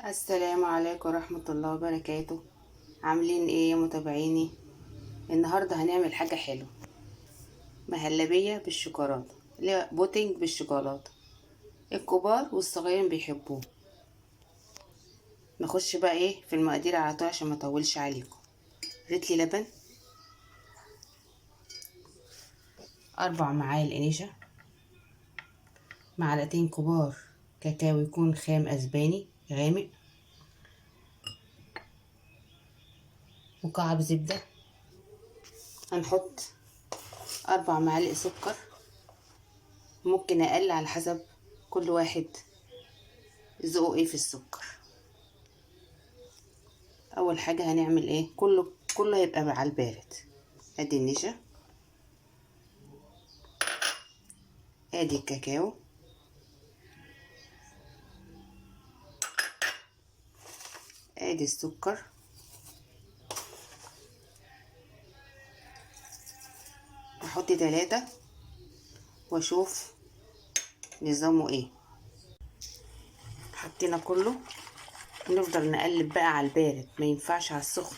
السلام عليكم ورحمة الله وبركاته. عاملين ايه يا متابعيني؟ النهاردة هنعمل حاجة حلوة، مهلبية بالشوكولاتة اللي هي بوتينج بالشوكولاتة. الكبار والصغيرين بيحبوه. نخش بقى ايه في المقادير على طول عشان ما اطولش عليكم. رتلي لبن، 4 معالق نشا، معلقتين كبار كاكاو يكون خام اسباني غامق، مكعب زبدة. هنحط 4 معالق سكر، ممكن اقل على حسب كل واحد ذوقه ايه في السكر. اول حاجه هنعمل ايه، كله هيبقى على البارد. ادي النشا، ادي الكاكاو، ادي السكر، احط 3 واشوف نظامه ايه. حطينا كله، نفضل نقلب بقى على البارد، ما ينفعش على السخن.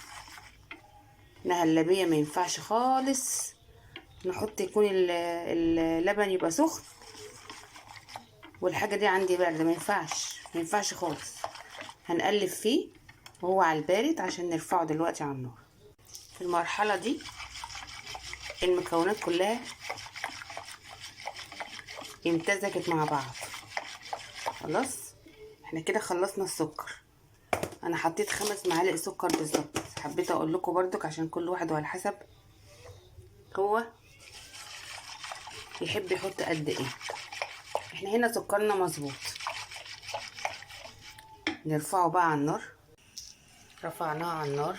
مهلبيه ما ينفعش خالص نحط يكون اللبن يبقى سخن والحاجه دي عندي بارده، ما ينفعش خالص. هنقلب فيه وهو على البارد عشان نرفعه دلوقتي على النار. في المرحله دي المكونات كلها امتزجت مع بعض. خلاص احنا كده خلصنا السكر. انا حطيت 5 معالق سكر بالظبط، حبيت اقول لكم برضك عشان كل واحد وعلى حسب هو يحب يحط قد ايه. احنا هنا سكرنا مظبوط. نرفعه بقى على النار. رفعناه على النار،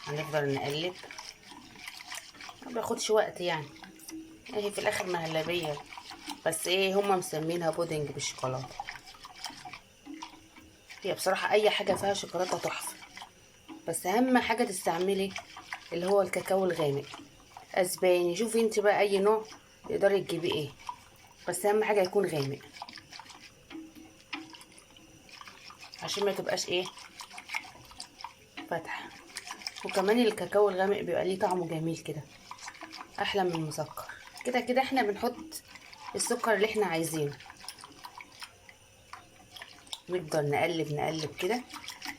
هنفضل نقلب، ما بياخدش وقت يعني. اهي في الاخر مهلبيه، بس ايه هما مسمينها بودنج بالشوكولاته. هي بصراحه اي حاجه فيها شوكولاته تحفه، بس اهم حاجه تستعملي اللي هو الكاكاو الغامق اسباني. شوفي انت بقى اي نوع تقدري تجيبي ايه، بس اهم حاجه يكون غامق عشان ما تبقاش ايه فاتحه. وكمان الكاكاو الغامق بيبقى ليه طعمه جميل كده، احلى من المسكر. كده كده احنا بنحط السكر اللي احنا عايزينه. نفضل نقلب نقلب كده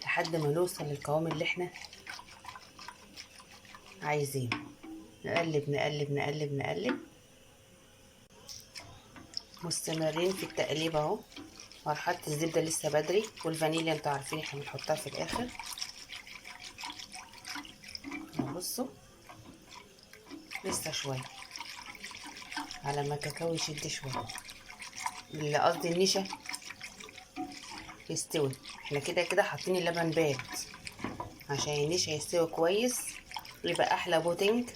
لحد ما نوصل للقوام اللي احنا عايزينه. نقلب نقلب نقلب نقلب، مستمرين في التقليب اهو. مرحله الزبده لسه بدري، والفانيليا انتوا عارفين احنا بنحطها في الاخر. بصوا لسه شويه على ما الكاكاو يشد شويه، اللي قصدي النشا يستوي. احنا كده كده حاطين اللبن بارد عشان النشا يستوي كويس ويبقى احلى بودنج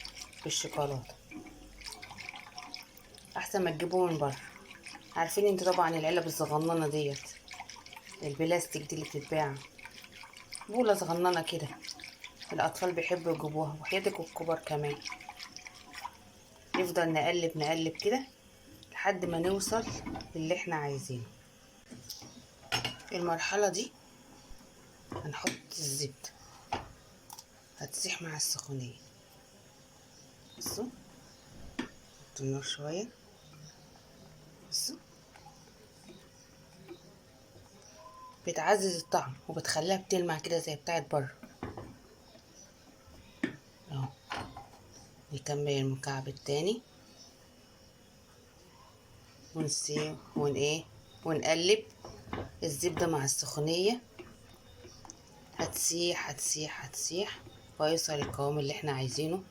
بالشوكولاته، احسن ما تجيبوه من بره. عارفين انتوا طبعا العلب الصغننه ديت، البلاستيك دي اللي بتتباع، بوله صغننه كده، الاطفال بيحبوا يجيبوها وحياتك والكبار كمان. نفضل نقلب نقلب كده لحد ما نوصل للي احنا عايزينه. المرحله دي هنحط الزبده، هتسيح مع السخونيه. بصوا نحط النار شويه. بصوا بتعزز الطعم وبتخليها بتلمع كده زي بتاعت بره اهو. نكمل المكعب التاني ونسيب ونقلب الزبدة مع السخونية. هتسيح هتسيح هتسيح ويوصل القوام اللي احنا عايزينه.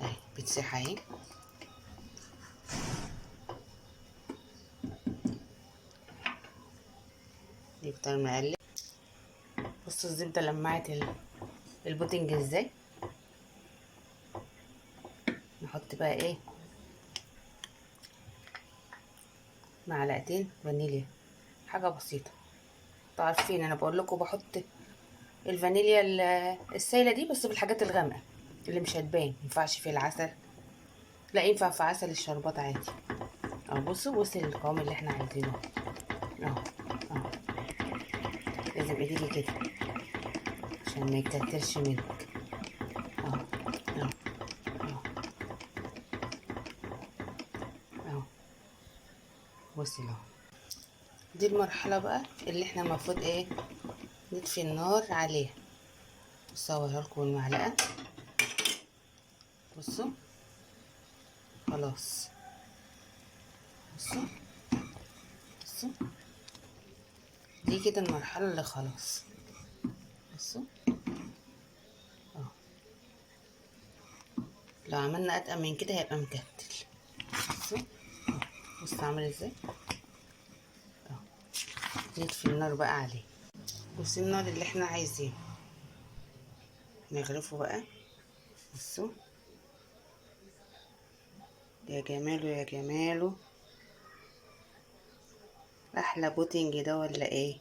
اهي بتسيح اهي. نفضل نقلب. بصوا الزبدة لمعت البوتنج ازاي. نحط بقى ايه، معلقتين فانيليا، حاجة بسيطة. انتوا عارفين انا بقول لكم بحط الفانيليا السايلة دي بس بالحاجات الغامقة اللي مش هتبان. مينفعش في العسل، لا ينفع في عسل الشربات عادي. اهو بصوا وصل القوام اللي احنا عايزينه اهو اهو. لازم ايديكي كده عشان ما يكترش منك. اهو اهو اهو اهو. بصي اهو. دي المرحلة بقى اللي احنا المفروض ايه نطفي النار عليها. بصوا اوريها لكم المعلقة. بصوا خلاص. بصوا بصوا دي كده المرحلة اللي خلاص. بصوا اهو. لو عملنا اتقل من كده هيبقى مكتل. بصوا اهو. بصوا عامل ازاي اهو. نطفي النار بقى عليه. بصي النار اللي احنا عايزينه نغرفه بقى. بصوا يا جماله يا جماله. احلى بوتنج ده ولا ايه؟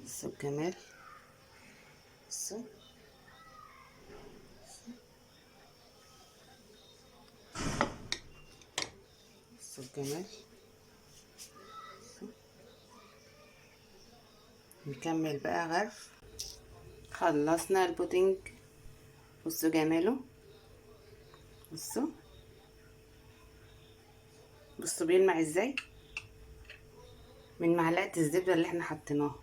بصوا الجمال. بصوا بصوا الجمال. بصوا. نكمل بقى غرف. خلصنا البوتنج. بصوا جماله. بصوا بصوا بيلمع ازاي من معلقة الزبدة اللي احنا حطيناها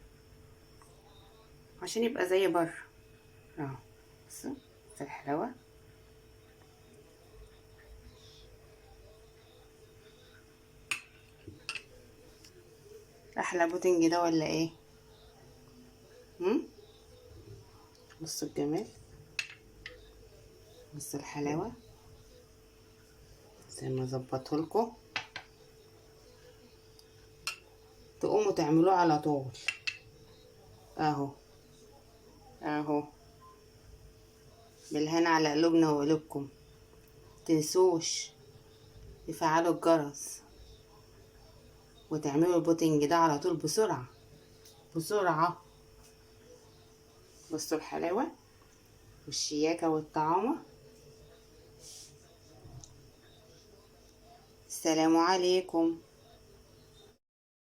عشان يبقى زي بره اهو. بصوا في الحلاوة. احلى بوتنج ده ولا ايه؟ بصوا الجمال. بصوا الحلاوة زي ما ظبطه لكم. تقوموا تعملوه على طول اهو اهو. بالهنا على قلوبنا وقلوبكم. تنسوش تفعلوا الجرس وتعملوا البوتنج ده على طول بسرعة بسرعة. بصوا الحلاوة والشياكة والطعامة. السلام عليكم.